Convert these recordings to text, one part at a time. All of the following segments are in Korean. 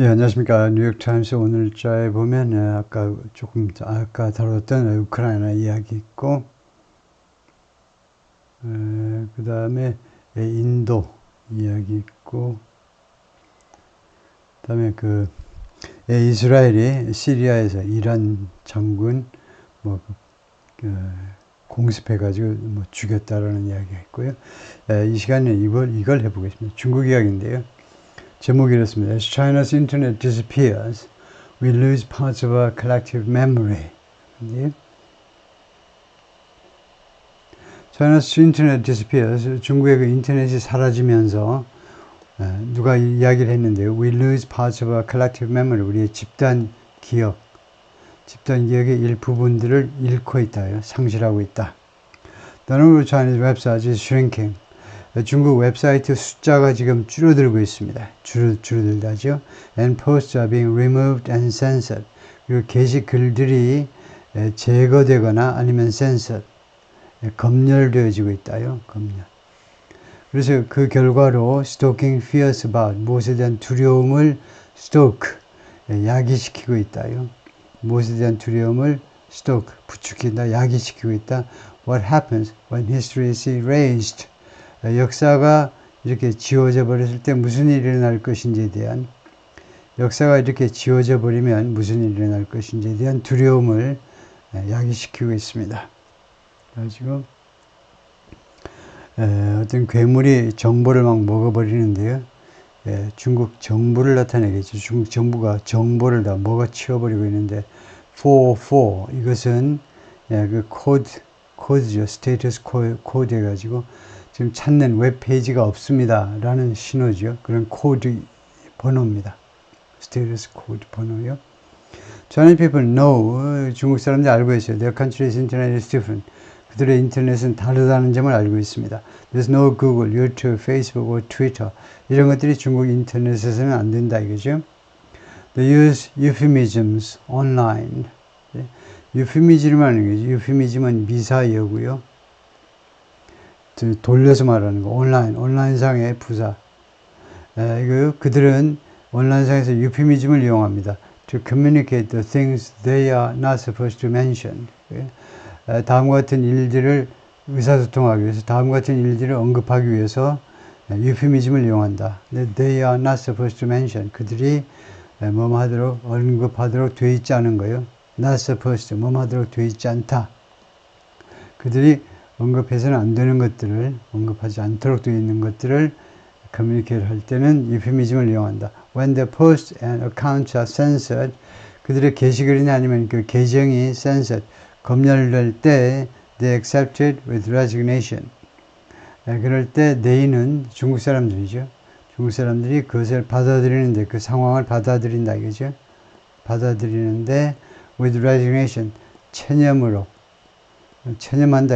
예, 안녕하십니까. 뉴욕타임스 오늘자에 보면, 아까 다뤘던 우크라이나 이야기 있고, 그 다음에 인도 이야기 있고, 그 다음에 이스라엘이 시리아에서 이란 장군, 뭐, 공습해가지고 죽였다라는 이야기가 있고요. 이 시간에 이걸 해보겠습니다. 중국 이야기인데요. 제목이 이렇습니다. As China's internet disappears, we lose parts of our collective memory. 네. China's internet disappears. 중국의 그 인터넷이 사라지면서 누가 이야기를 했는데요. We lose parts of our collective memory. 우리의 집단 기억의 일부분들을 잃고 있다. 상실하고 있다. The number of Chinese websites is shrinking. 중국 웹사이트 숫자가 지금 줄어들고 있습니다. 줄어들다죠. And posts are being removed and censored. 그리고 게시글들이 제거되거나 아니면 censored, 검열되어지고 있다요. 검열. 그래서 그 결과로 stalking fears about, 무엇에 대한 두려움을 stalk, 야기시키고 있다요. 무엇에 대한 두려움을 stalk, 부추긴다, 야기시키고 있다. What happens when history is erased? 역사가 이렇게 지워져 버렸을 때 무슨 일이 일어날 것인지에 대한, 역사가 이렇게 지워져 버리면 무슨 일이 일어날 것인지에 대한 두려움을 야기시키고 있습니다. 그래가지고 어떤 괴물이 정보를 막 먹어버리는데요. 중국 정부를 나타내겠죠. 중국 정부가 정보를 다 먹어치워버리고 있는데 404 이것은 그 코드죠. 스테이터스 코드 해가지고 지금 찾는 웹페이지가 없습니다 라는 신호죠. 그런 코드 번호입니다. 스테이터스 코드 번호요. Chinese people know, 중국 사람들이 알고 있어요. Their country's internet is different. 그들의 인터넷은 다르다는 점을 알고 있습니다. There's no Google, YouTube, Facebook or Twitter. 이런 것들이 중국 인터넷에서는 안 된다 이거죠. They use euphemisms online. 유피미즘을 하는 거죠. 유피미즘은 미사여고요. 돌려서 말하는 거. 온라인상의 부사. 그들은 온라인상에서 유피미즘을 이용합니다. To communicate the things they are not supposed to mention. 다음과 같은 일들을 의사소통하기 위해서, 다음과 같은 일들을 언급하기 위해서 유피미즘을 이용한다. They are not supposed to mention. 그들이 언급하도록 되어 있지 않은 거예요. Not supposed to, 하도록 되어 있지 않다. 그들이 언급해서는 안 되는 것들을, 언급하지 않도록 되어 있는 것들을 커뮤니케이트 할 때는 유피미즘을 이용한다. When the posts and accounts are censored, 그들의 게시글이나 아니면 그 계정이 censored, 검열될 때 they accept it with resignation. 그럴 때 they는 중국 사람들이죠. 중국 사람들이 그것을 받아들이는데, 그 상황을 받아들인다 이거죠. 받아들이는데 with resignation, 체념한다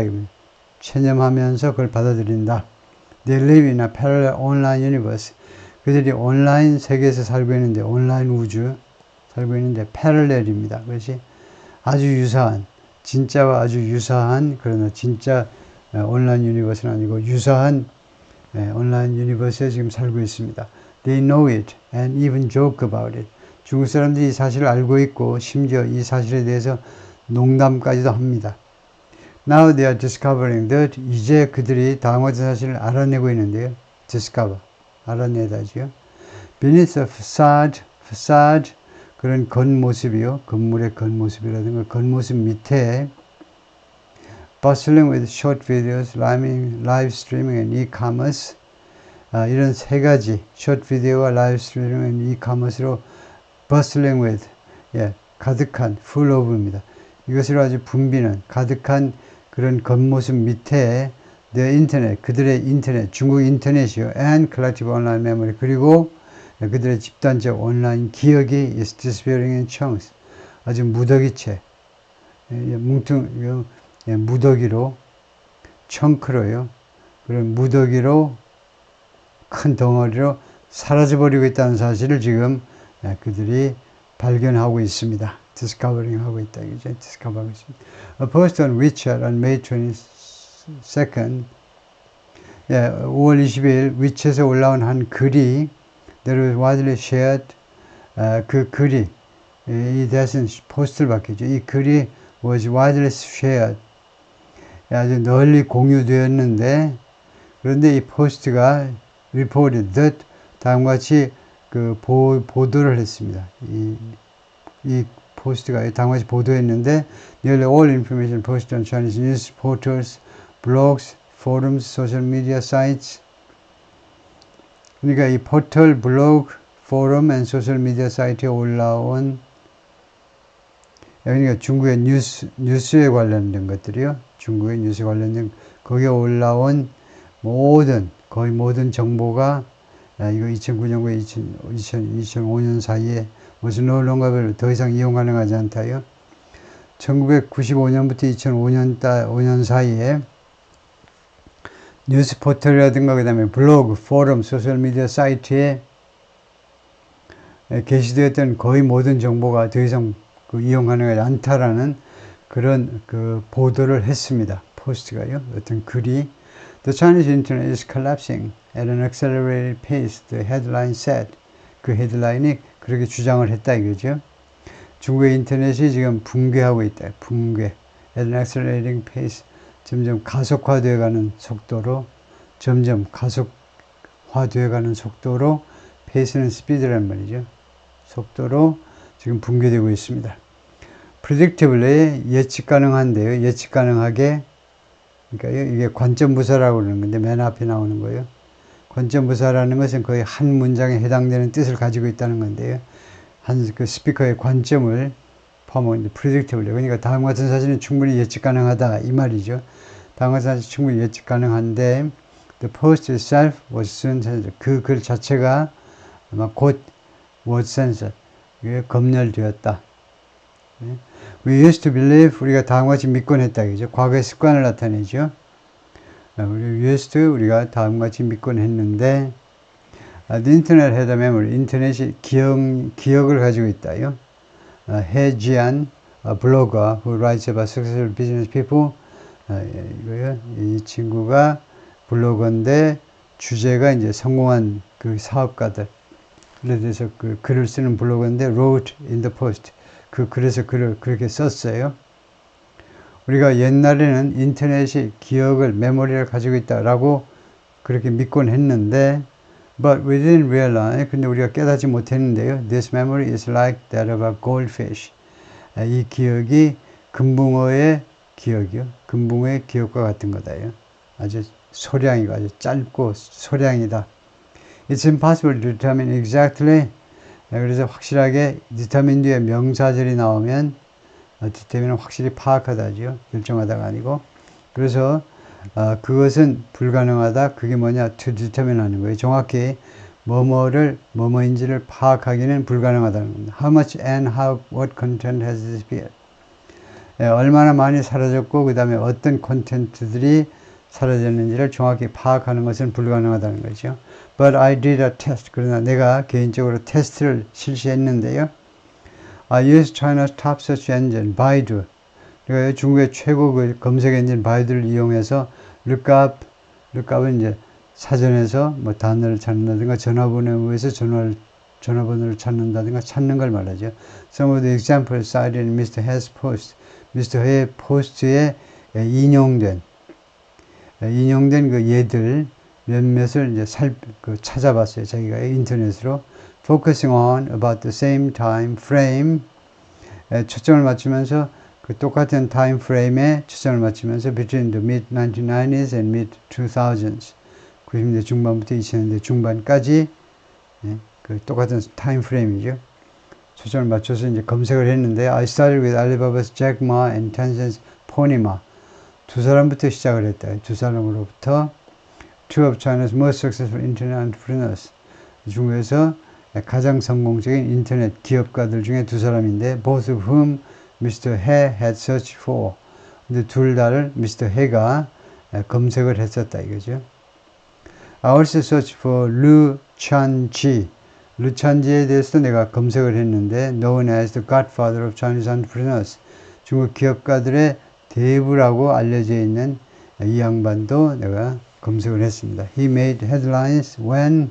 이겁니다. 체념하면서 그걸 받아들인다. They live in a parallel online universe. 그들이 온라인 세계에서 살고 있는데, 온라인 우주 살고 있는데 parallel입니다. 그것이 아주 유사한, 진짜와 아주 유사한, 그러나 진짜 온라인 유니버스는 아니고 유사한 온라인 유니버스에 지금 살고 있습니다. They know it and even joke about it. 중국 사람들이 이 사실을 알고 있고 심지어 이 사실에 대해서 농담까지도 합니다. Now they are discovering that, 이제 그들이 다음과 같은 사실을 알아내고 있는데요. discover, 알아내다지요. Beneath the facade, 그런 겉모습이요. 건물의 겉모습이라든가 겉모습 밑에 bustling with short videos, live streaming and e-commerce, 이런 세 가지 short video와 live streaming and e-commerce로 bustling with, 가득한, full of입니다. 이것을 아주 붐비는, 가득한 그런 겉모습 밑에 the internet, 그들의 인터넷, 중국 인터넷이요. and collective online memory, 그리고 그들의 집단적 온라인 기억이 is disappearing in chunks. 아주 무더기채, 무더기로, 청크로요. 그런 무더기로, 큰 덩어리로 사라져버리고 있다는 사실을 지금 그들이 발견하고 있습니다. discovering 하고 있다. 이제 discover하고 있습니다. A post on WeChat on May 22nd, 5월 20일 위챗에 올라온 한 글이 that was widely shared 그 글이 이 대신 포스트를 받겠죠. 이 글이 was widely shared. 아주 널리 공유되었는데 그런데 이 포스트가 reported that 다음과 같이 그 보도를 했습니다. 이 포스트가 다음과 같이 보도했는데 nearly all information posted on Chinese news portals, blogs, forums, social media sites. 그러니까 이 포털, 블로그, 포럼, and 소셜 미디어 사이트에 올라온 그러니까 중국의 뉴스에 관련된 것들이요. 중국의 뉴스에 관련된 거기에 올라온 거의 모든 정보가 이거 2009년과 2005년 사이에 무슨 논론가별 더 이상 이용 가능하지 않다요. 1995년부터 2005년 사이에 뉴스 포털이라든가 그 다음에 블로그, 포럼, 소셜미디어 사이트에 게시되었던 거의 모든 정보가 더 이상 이용 가능하지 않다라는 그런 그 보도를 했습니다. 포스트가요. 어떤 글이 The Chinese internet is collapsing at an accelerated pace. The headline said. 그 헤드라인이 그렇게 주장을 했다 이거죠. 중국의 인터넷이 지금 붕괴하고 있다. 붕괴. At an accelerating pace. 점점 가속화되어가는 속도로 페이스는 스피드란 말이죠. 속도로 지금 붕괴되고 있습니다. predictably 예측 가능한데요. 예측 가능하게 그러니까 이게 관점부사라고 그러는 건데 맨 앞에 나오는 거예요. 관점부사라는 것은 거의 한 문장에 해당되는 뜻을 가지고 있다는 건데요. 그 스피커의 관점을 포함한 predictably 그러니까 다음 같은 사실은 충분히 예측 가능하다 이 말이죠. 다음 같은 사실 충분히 예측 가능한데 the post itself was soon censored. 그 글 자체가 아마 곧 was censored. 이게 검열되었다. We used to believe 우리가 다음과 같이 믿곤 했다. 그죠? 과거의 습관을 나타내죠. 우리 used to 우리가 다음과 같이 믿곤 했는데 the internet had a memory. 인터넷이 기억을 가지고 있다요. 해지안 블로거 who writes about successful business people. 이거요. 이 친구가 블로거인데 주제가 이제 성공한 그 사업가들에 대해서 그 글을 쓰는 블로거인데 wrote in the post. 그래서 글을 그렇게 썼어요. 우리가 옛날에는 인터넷이 기억을, 메모리를 가지고 있다라고 그렇게 믿곤 했는데 but we didn't realize, 근데 우리가 깨닫지 못했는데요. This memory is like that of a goldfish. 이 기억이 금붕어의 기억이요. 금붕어의 기억과 같은 거다요. 아주 소량이고 아주 짧고 소량이다. It's impossible to determine exactly. 그래서 확실하게 determine 뒤에 명사절이 나오면 determine은 확실히 파악하다죠. 결정하다가 아니고. 그래서 그것은 불가능하다. 그게 뭐냐? to determine 하는 거예요. 정확히 뭐뭐인지를 파악하기는 불가능하다는 겁니다. How much and what content has disappeared? 얼마나 많이 사라졌고 그 다음에 어떤 콘텐츠들이 사라졌는지를 정확히 파악하는 것은 불가능하다는 거죠. But I did a test. 그러나 내가 개인적으로 테스트를 실시했는데요. I used China's top search engine, Baidu. 그러니까 중국의 최고 그 검색 엔진 바이두를 이용해서 lookup은 이제 사전에서 뭐 단어를 찾는다든가 전화번호에서 전화번호를 찾는다든가 찾는 걸 말하죠. Some of the examples cited in Mr. He's post. Mr. He의 포스트에 인용된 그 예들 몇몇을 이제 찾아봤어요. 자기가 인터넷으로. Focusing on about the same time frame. 초점을 맞추면서 그 똑같은 타임 프레임에 초점을 맞추면서 between the mid-1990s and mid-2000s. 90년대 중반부터 2000년대 중반까지 그 똑같은 타임 프레임이죠. 초점을 맞춰서 이제 검색을 했는데 I started with Alibaba's Jack Ma and Tencent's Pony Ma. 두 사람부터 시작을 했다. 두 사람으로부터 two of China's most successful internet entrepreneurs. 중국에서 가장 성공적인 인터넷 기업가들 중에 두 사람인데 both of whom Mr. He had searched for. 근데 둘 다를 Mr. He가 검색을 했었다 이거죠. I also searched for Liu Chanji. 루 찬지에 대해서도 내가 검색을 했는데 known as the godfather of Chinese entrepreneurs. 중국 기업가들의 대부라고 알려져 있는 이 양반도 내가 검색을 했습니다. He made headlines when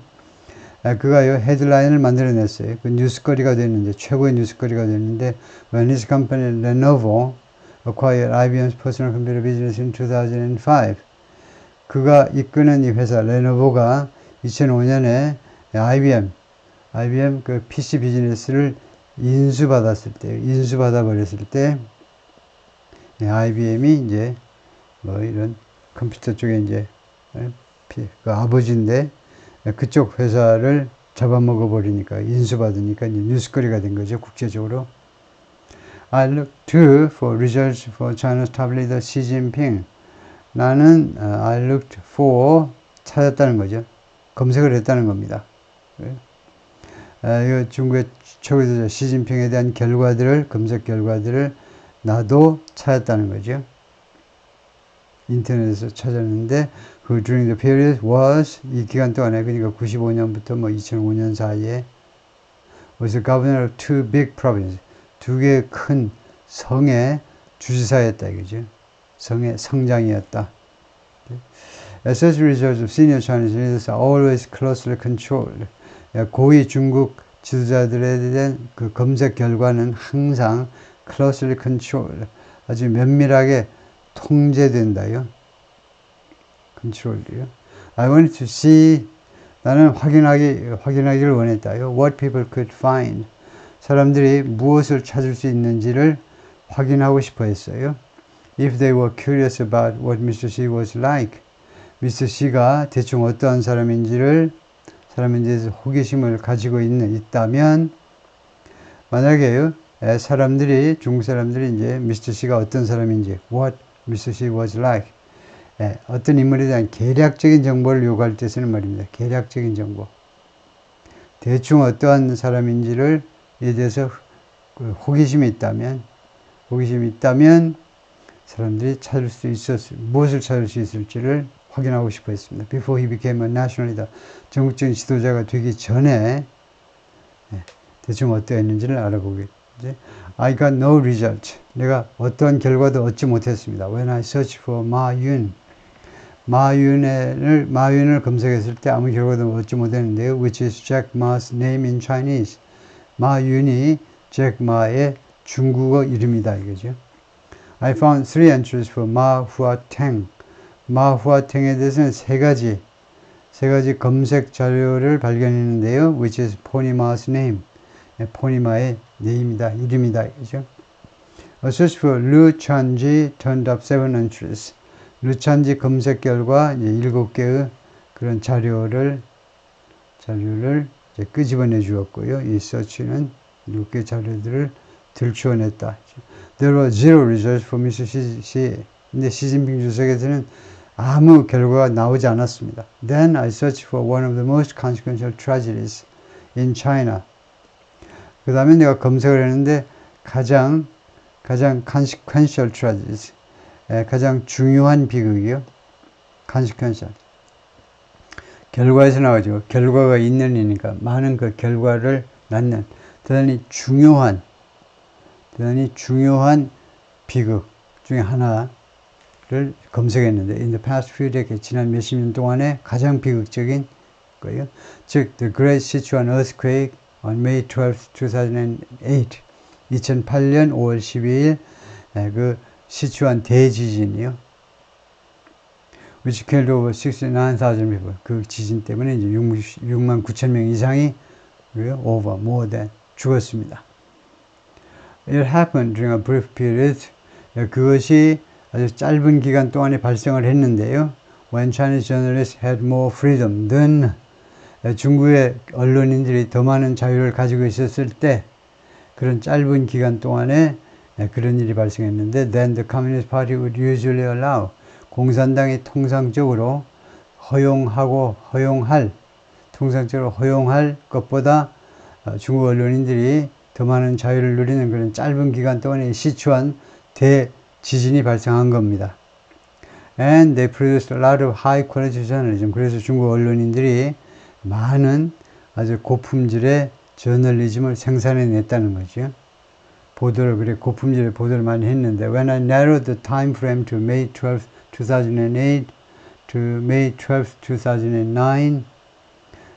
그가요 헤드라인을 만들어냈어요. 그 뉴스거리가 됐는데 최고의 뉴스거리가 됐는데 When his company Lenovo acquired IBM's personal computer business in 2005 그가 이끄는 이 회사 레노버가 2005년에 IBM 그 PC 비즈니스를 인수받았을 때 인수받아 버렸을 때 IBM이 이제 뭐 이런 컴퓨터 쪽에 이제 그 아버지인데 그쪽 회사를 잡아먹어 버리니까 인수받으니까 이제 뉴스거리가 된 거죠 국제적으로. I look to for results for China's top leader Xi Jinping. 나는 I looked for 찾았다는 거죠. 검색을 했다는 겁니다. 이거 중국의 최고 지도자 시진핑에 대한 결과들을 검색 결과들을 나도 찾았다는 거죠. 인터넷에서 찾았는데 그 during the period was 이 기간 동안에 그러니까 95년부터 뭐 2005년 사이에 was the governor of two big provinces 두 개의 큰 성의 주지사였다 이거죠. 성의 성장이었다. As such results of senior Chinese leaders are always closely controlled. 고위 중국 지도자들에 대한 그 검색 결과는 항상 closely controlled. 아주 면밀하게 통제된다요. controlled요. I wanted to see 나는 확인하기를 원했다요. What people could find. 사람들이 무엇을 찾을 수 있는지를 확인하고 싶어 했어요. If they were curious about what Mr. Xi was like, Mr. Xi가 대충 어떠한 사람인지에 대해서 호기심을 가지고 있다면, 만약에요, 중국 사람들이 이제 Mr. Xi가 어떤 사람인지, what Mr. Xi was like, 어떤 인물에 대한 계략적인 정보를 요구할 때 쓰는 말입니다. 계략적인 정보. 대충 어떠한 사람인지에 대해서 호기심이 있다면 사람들이 무엇을 찾을 수 있을지를 확인하고 싶어 했습니다. Before he became a national leader, 전국적인 지도자가 되기 전에 대충 어떠했는지를 알아보겠지. I got no result. 내가 어떠한 결과도 얻지 못했습니다. When I searched for 마윤을 검색했을 때 아무 결과도 얻지 못했는데요. Which is Jack Ma's name in Chinese. 마윤이 잭 마의 중국어 이름이다 이거죠. I found 3 entries for Ma Huateng. 마 후아탱에 대해서는 세 가지 검색 자료를 발견했는데요. Which is Ponyma's name. 포니마의 이름이다 이거죠. A search for Liu Chanji turned up 7 entries. 루찬지 검색 결과 7개의 그런 자료를 이제 끄집어내 주었고요. 이 서치는 6개 자료들을 들추어냈다. There were 0 results for Mr. Xi. 근데 시진핑 주석에서는 아무 결과가 나오지 않았습니다. Then I searched for one of the most consequential tragedies in China. 그 다음에 내가 검색을 했는데 가장 consequential tragedies. 가장 중요한 비극이요. consequential. 결과에서 나오죠. 결과가 있는 이니까 많은 그 결과를 낳는 대단히 중요한 비극 중에 하나를 검색했는데 in the past few decades 지난 몇십 년 동안에 가장 비극적인 거예요. 즉 the Great Sichuan Earthquake on May 12, 2008 2008년 5월 12일 그 시추안 대지진이요. which killed over 69,000 people. 그 지진 때문에 이제 6만 9천 명 이상이 more than 죽었습니다. It happened during a brief period. 그것이 아주 짧은 기간 동안에 발생을 했는데요. When Chinese journalists had more freedom than 중국의 언론인들이 더 많은 자유를 가지고 있었을 때 그런 짧은 기간 동안에 그런 일이 발생했는데 then the Communist Party would usually allow 공산당이 통상적으로 허용할 것보다 중국 언론인들이 더 많은 자유를 누리는 그런 짧은 기간 동안에 시추안 대지진이 발생한 겁니다. And they produced a lot of high quality journalism. 그래서 중국 언론인들이 많은 아주 고품질의 저널리즘을 생산해냈다는 거죠. 고품질의 보도를 많이 했는데 when I narrowed the time frame to May 12, 2008 to May 12, 2009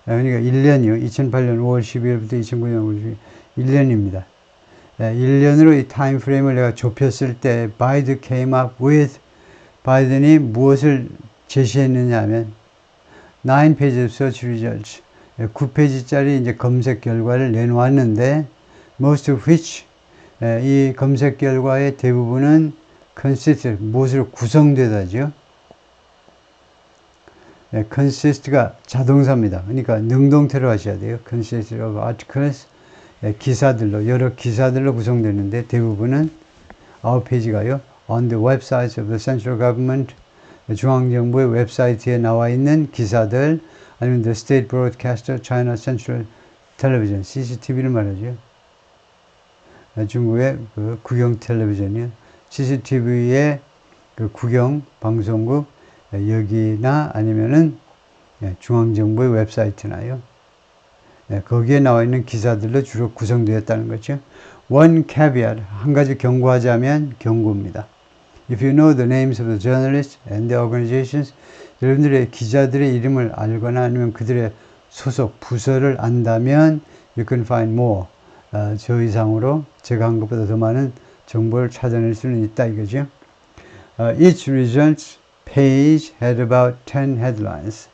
그러니까 1년이요. 2008년 5월 12일부터 2009년 5월 12일 1년입니다. 1년으로 이 타임 프레임을 내가 좁혔을 때 Biden came up with 바이든이 무엇을 제시했느냐 하면 9페이지 search results 9페이지짜리 이제 검색 결과를 내놓았는데 most of which 이 검색 결과의 대부분은 consist 무엇으로 구성되다죠. consist가 자동사입니다. 그러니까 능동태로 하셔야 돼요. consist of articles 기사들로 여러 기사들로 구성되는데 대부분은 9페이지가요. on the websites of the central government 중앙정부의 웹사이트에 나와 있는 기사들 아니면 the state broadcaster China Central Television CCTV를 말하죠. 중국의 그 국영 텔레비전이요. CCTV의 그 국영 방송국 여기나 아니면은 중앙정부의 웹사이트나요. 거기에 나와 있는 기사들로 주로 구성되었다는 거죠. One caveat, 한 가지 경고하자면 경고입니다. If you know the names of the journalists and the organizations, 여러분들의 기자들의 이름을 알거나 아니면 그들의 소속 부서를 안다면 you can find more. 저 이상으로 제가 한 것보다 더 많은 정보를 찾아낼 수는 있다 이거죠. Each results page had about 10 headlines.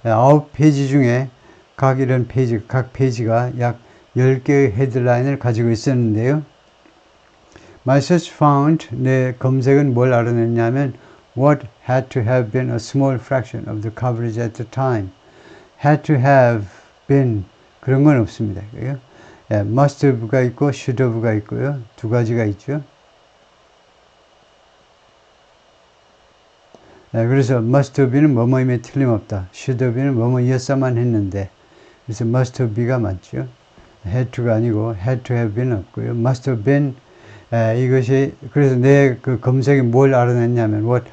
9페이지 중에 각 페이지가 약 10개의 헤드라인을 가지고 있었는데요. My search found, 내 검색은 뭘 알아냈냐면 what had to have been a small fraction of the coverage at the time. had to have been 그런 건 없습니다. must have가 있고 should have가 있고요. 두 가지가 있죠. 그래서 must have be는 뭐뭐임에 틀림없다. should have be는 뭐뭐이었어만 했는데 그래서 must have be가 맞죠. had to가 아니고 had to have been 없고요. must have been 이것이 그래서 내 그 검색이 뭘 알아냈냐면 what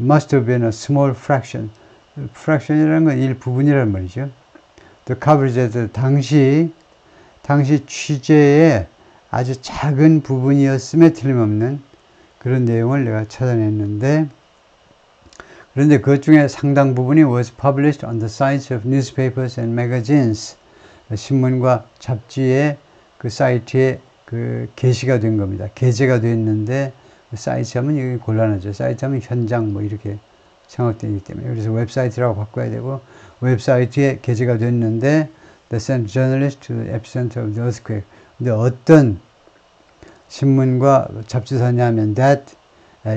must have been a small fraction. fraction이라는 건 일부분이란 말이죠. The coverage 당시 취재의 아주 작은 부분이었음에 틀림없는 그런 내용을 내가 찾아냈는데 그런데 그것 중에 상당 부분이 was published on the sites of newspapers and magazines. 신문과 잡지의 그 사이트에 그 게시가 된 겁니다. 게재가 됐는데 사이트 하면 이게 곤란하죠. 사이트 하면 현장 뭐 이렇게 생각되기 때문에 그래서 웹사이트라고 바꿔야 되고 웹사이트에 게재가 됐는데 they sent journalists to the epicenter of the earthquake. 근데 어떤 신문과 잡지사냐면 that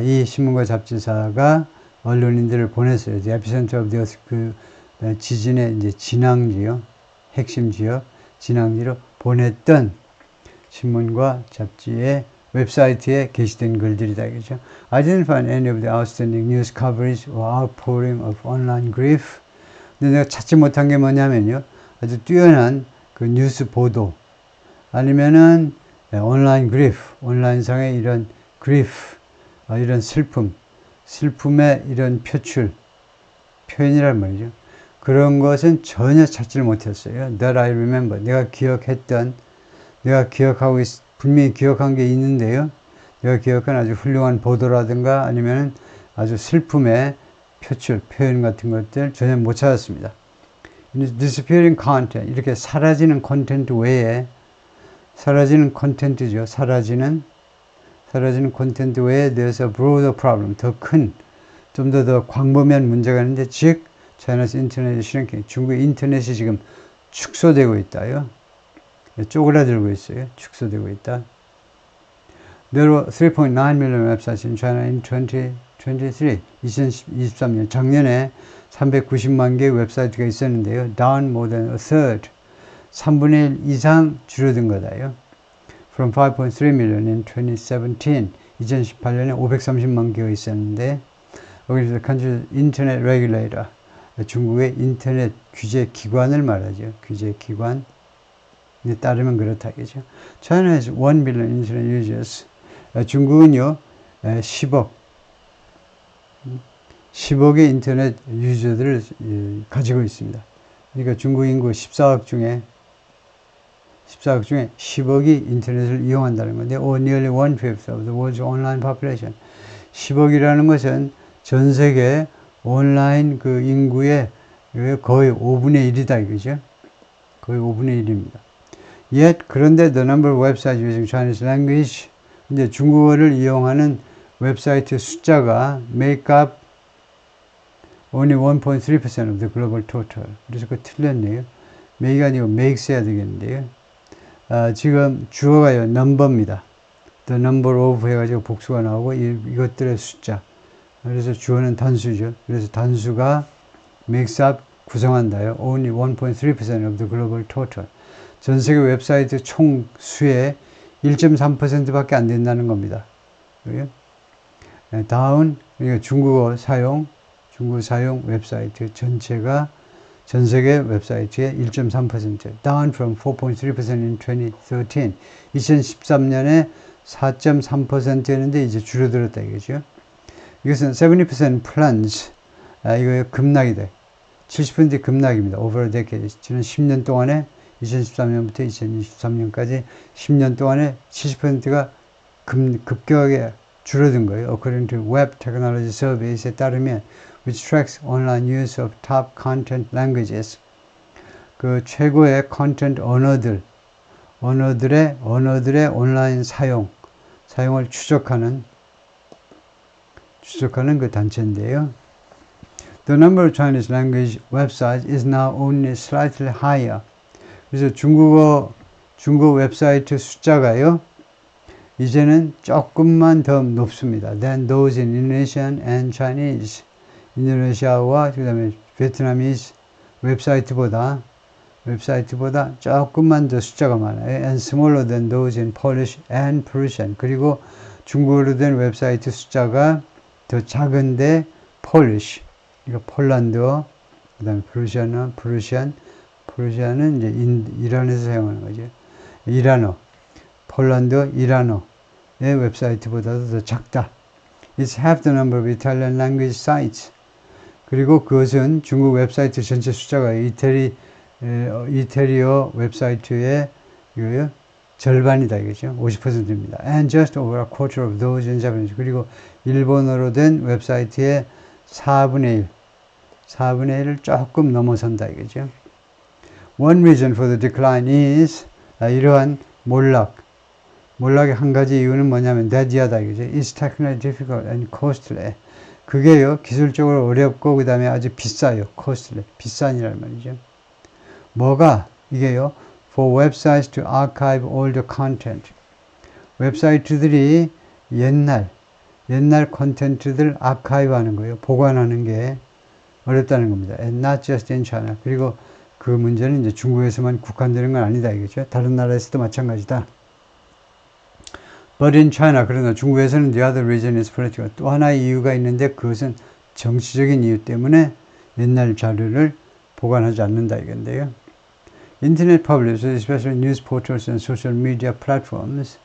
이 신문과 잡지사가 언론인들을 보냈어요. The epicenter of the earthquake 그 지진의 이제 진앙지요. 핵심 지역 진앙지로 보냈던 신문과 잡지의 웹사이트에 게시된 글들이다. 그죠? I didn't find any of the outstanding news coverage or outpouring of online grief. 근데 내가 찾지 못한 게 뭐냐면요. 아주 뛰어난 그 뉴스 보도 아니면은 온라인 grief, 온라인상의 이런 grief, 이런 슬픔의 이런 표현이란 말이죠. 그런 것은 전혀 찾지를 못했어요. That I remember. 내가 기억하고 분명히 기억한 게 있는데요. 내가 기억한 아주 훌륭한 보도라든가 아니면 아주 슬픔의 표현 같은 것들 전혀 못 찾았습니다. Disappearing content. 이렇게 사라지는 콘텐츠 외에 사라지는 콘텐츠죠. 사라지는 콘텐츠 외에 there's a broader problem. 더 큰, 좀 더 광범위한 문제가 있는데 즉 China's internet shrinking. 중국의 인터넷이 지금 축소되고 있다요. 쪼그라들고 있어요. 축소되고 있다. There were 3.9 million websites in China in 2023. 2023년 작년에 390만 개의 웹사이트가 있었는데요. Down more than a third. 3분의 1 이상 줄어든 거다요. From 5.3 million in 2017. 2018년에 530만 개가 있었는데 여기서 country internet regulator. 중국의 인터넷 규제 기관을 말하죠. 규제 기관. 따르면 그렇다겠죠. China has 1 billion internet users. 중국은요, 10억의 인터넷 유저들을 가지고 있습니다. 그러니까 중국 인구 14억 중에 10억이 인터넷을 이용한다는 건데, or nearly 1/5 of the world's online population. 10억이라는 것은 전 세계 온라인 그 인구의 이게 거의 5분의 1이다 이거죠. 거의 5분의 1입니다. Yet, 그런데 the number of websites using Chinese language, 이제 중국어를 이용하는 웹사이트 숫자가 make up only 1.3% of the global total. 그래서 그 틀렸네요. make이 아니고 makes 해야 되겠는데요. 지금 주어가요, number입니다. the number of 해가지고 복수가 나오고 이것들의 숫자. 그래서 주어는 단수죠. 그래서 단수가 makes up 구성한다요. only 1.3% of the global total. 전 세계 웹사이트 총 수의 1.3%밖에 안 된다는 겁니다. 다운, 중국어 사용 웹사이트 전체가 전 세계 웹사이트의 1.3%, down from 4.3% in 2013. 2013년에 4.3%였는데 이제 줄어들었다 이거죠. 이것은 70% plunge, 이거 급락이다. 70% 급락입니다. over a decade. 지난 10년 동안에 2013년부터 2023년까지 10년 동안에 70%가 급격하게 줄어든 거예요. According to Web Technology Surveys에 따르면, which tracks online use of top content languages. 그 최고의 컨텐트 언어들의 온라인 사용을 추적하는 그 단체인데요. The number of Chinese language websites is now only slightly higher. 그래서 중국어 웹사이트 숫자가요, 이제는 조금만 더 높습니다. than those in Indonesian and Chinese. 인도네시아와 그다음에 베트남이즈 웹사이트보다 조금만 더 숫자가 많아요. and smaller than those in Polish and Persian. 그리고 중국어로 된 웹사이트 숫자가 더 작은데 Polish, 이거 폴란드어, 그다음에 퍼시아는 이제 이란에서 사용하는 거죠. 이란어의 웹사이트보다도 더 작다. It's half the number of Italian language sites. 그리고 그것은 중국 웹사이트 전체 숫자가 이태리어 웹사이트의 절반이다 이거죠. 50%입니다. And just over a quarter of those in Japanese. 그리고 일본어로 된 웹사이트의 4분의 1을 조금 넘어선다 이거죠. One reason for the decline is, 이러한 몰락의 한 가지 이유는 뭐냐면 대지하다 이거죠. It's technically difficult and costly. 그게요, 기술적으로 어렵고 그 다음에 아주 비싸요. costly, 비싼이란 말이죠. 뭐가 이게요? For websites to archive older content. 웹사이트들이 옛날 콘텐츠들 아카이브하는 거예요. 보관하는 게 어렵다는 겁니다. And not just in China. 그리고 그 문제는 이제 중국에서만 국한되는 건 아니다 이거죠. 다른 나라에서도 마찬가지다. But in China, 그러나 중국에서는 the other reason is political. 또 하나의 이유가 있는데 그것은 정치적인 이유 때문에 옛날 자료를 보관하지 않는다 이건데요. Internet publishers, especially news portals and social media platforms,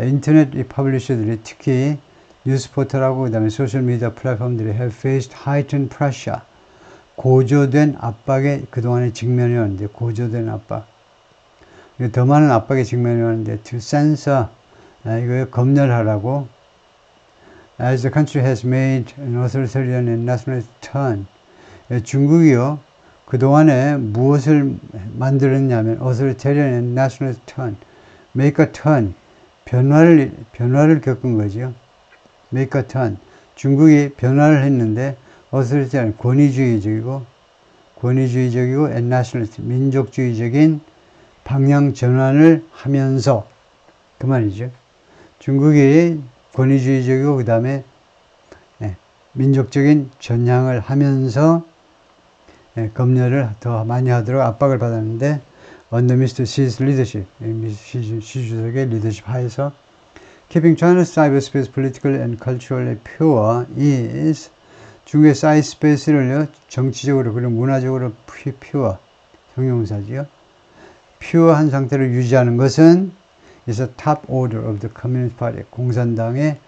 인터넷 퍼블리셔들이 특히 뉴스 포털하고 그다음에 소셜 미디어 플랫폼들이 have faced heightened pressure. 고조된 압박에 그동안에 직면해 왔는데, 고조된 압박. 더 많은 압박에 직면해 왔는데, to censor, 이거 검열하라고. As the country has made an authoritarian and nationalist turn. 중국이요, 그동안에 무엇을 만들었냐면, authoritarian and nationalist turn. make a turn. 변화를 겪은 거죠. make a turn. 중국이 변화를 했는데, authoritarian, 권위주의적이고 and nationalist, 민족주의적인 방향 전환을 하면서, 그 말이죠. 중국이 권위주의적이고 그 다음에 민족적인 전향을 하면서 검열을 더 많이 하도록 압박을 받았는데, under Mr. Xi's leadership, 시 주석의 리더십 하에서 keeping China's cyberspace politically and culturally pure is, 중국의 사이스페이스를요, 정치적으로 그리고 문화적으로 pure, 형용사지요. pure한 상태를 유지하는 것은 is a top order of the Communist Party, 공산당의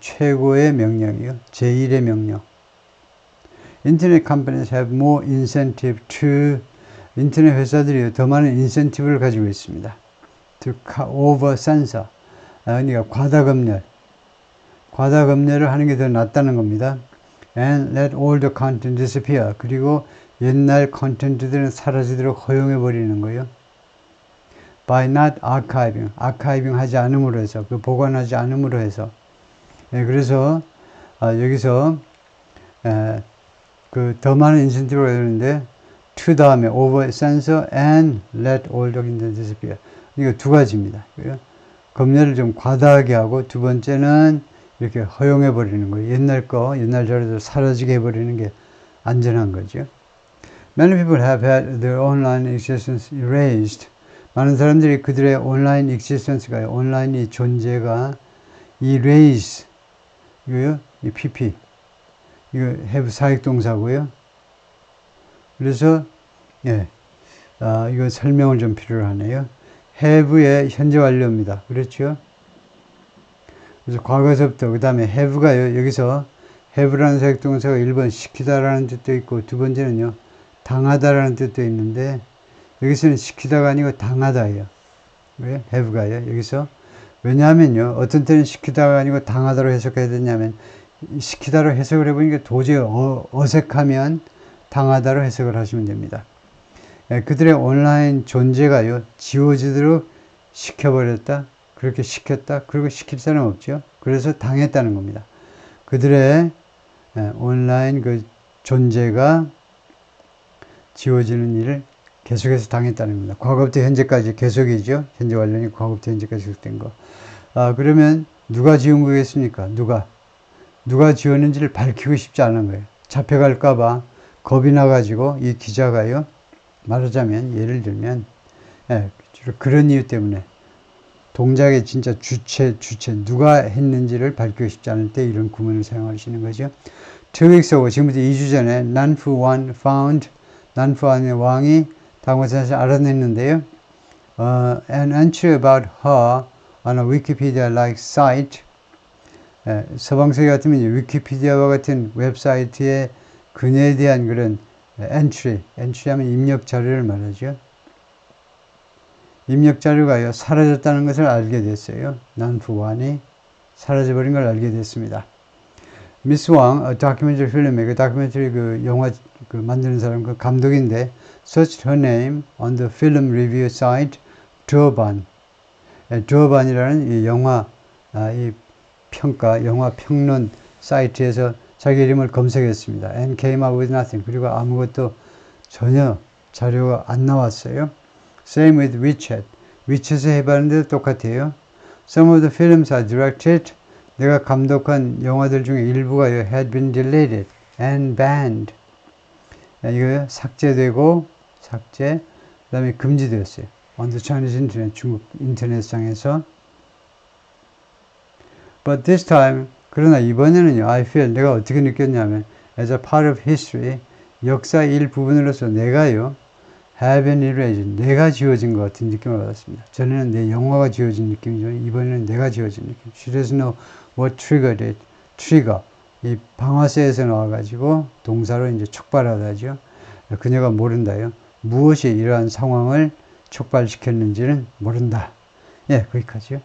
최고의 명령이요, 제1의 명령. Internet companies have more incentive to, 인터넷 회사들이 더 많은 인센티브를 가지고 있습니다. to over censor, 그러니까 과다검열을 하는 게 더 낫다는 겁니다. and let all the content disappear. 그리고 옛날 컨텐츠들은 사라지도록 허용해 버리는 거예요. By not archiving, 아카이빙 하지 않음으로 해서, 그 보관하지 않음으로 해서. 예, 그래서 여기서 그 더 많은 인센티브가 되는데 to 다음에 over censor and let all documents disappear. 이거 두 가지입니다. 검열을 좀 과다하게 하고, 두 번째는 이렇게 허용해 버리는 거예요. 옛날 자료들 사라지게 해 버리는 게 안전한 거죠. Many people have had their online existence erased. 많은 사람들이 그들의 온라인 existence가, 온라인의 존재가 erase, 이거요, 이 pp, 이거 have 사역동사고요. 그래서 이거 설명을 좀 필요로 하네요. have의 현재 완료입니다. 그렇죠? 그래서 과거서부터, 그 다음에 have가요, 여기서 have라는 사역동사가 1번 시키다라는 뜻도 있고, 두 번째는요, 당하다라는 뜻도 있는데, 여기서는 시키다가 아니고 당하다예요. 왜? have가요, 여기서. 왜냐하면요, 어떤 때는 시키다가 아니고 당하다로 해석해야 되냐면, 시키다로 해석을 해보니까 도저히 어색하면 당하다로 해석을 하시면 됩니다. 그들의 온라인 존재가요, 지워지도록 시켜버렸다, 그렇게 시켰다, 그리고 시킬 사람 없죠. 그래서 당했다는 겁니다. 그들의 온라인 그 존재가 지워지는 일을 계속해서 당했다는 겁니다. 과거부터 현재까지 계속이죠. 현재 완료니 과거부터 현재까지 계속된 거. 그러면 누가 지운 거겠습니까? 누가 지웠는지를 밝히고 싶지 않은 거예요. 잡혀갈까봐 겁이 나가지고 이 기자가요, 말하자면, 예를 들면, 그런 이유 때문에 동작의 진짜 주체, 누가 했는지를 밝히고 싶지 않을 때 이런 구문을 사용하시는 거죠. 2 weeks ago, 지금부터 2주 전에, 난프 원 found, 난프 원의 왕이 다음과 사실 알아냈는데요. An entry about her on a Wikipedia-like site. 서방세계 같으면 위키피디아와 같은 웹사이트에 그녀에 대한 그런 엔트리 하면 입력 자료를 말하죠. 입력 자료가요, 사라졌다는 것을 알게 됐어요. 난프 원이 사라져버린 걸 알게 됐습니다. 미스 왕, 다큐멘터리 필름메이커, 다큐멘터리 그 영화 그 만드는 사람, 그 감독인데, searched her name on the film review site Douban. Douban이라는 이 영화 이 평가, 영화 평론 사이트에서 자기 이름을 검색했습니다. And came up with nothing. 그리고 아무것도 전혀 자료가 안 나왔어요. Same with WeChat. WeChat에 해봤는데도 똑같아요. Some of the films I directed. 내가 감독한 영화들 중에 일부가요, had been deleted and banned. 이거 삭제되고, 그 다음에 금지되었어요. On the Chinese internet, 중국 인터넷상에서. But this time, 그러나 이번에는요, I feel, 내가 어떻게 느꼈냐면, as a part of history, 역사의 일부분으로서 내가요, have been erased, 내가 지워진 것 같은 느낌을 받았습니다. 전에는 내 영화가 지워진 느낌이죠. 이번에는 내가 지워진 느낌. She doesn't know what triggered it. trigger. 이 방화세에서 나와가지고 동사로 이제 촉발하다죠. 그녀가 모른다요. 무엇이 이러한 상황을 촉발시켰는지는 모른다. 예, 거기까지요.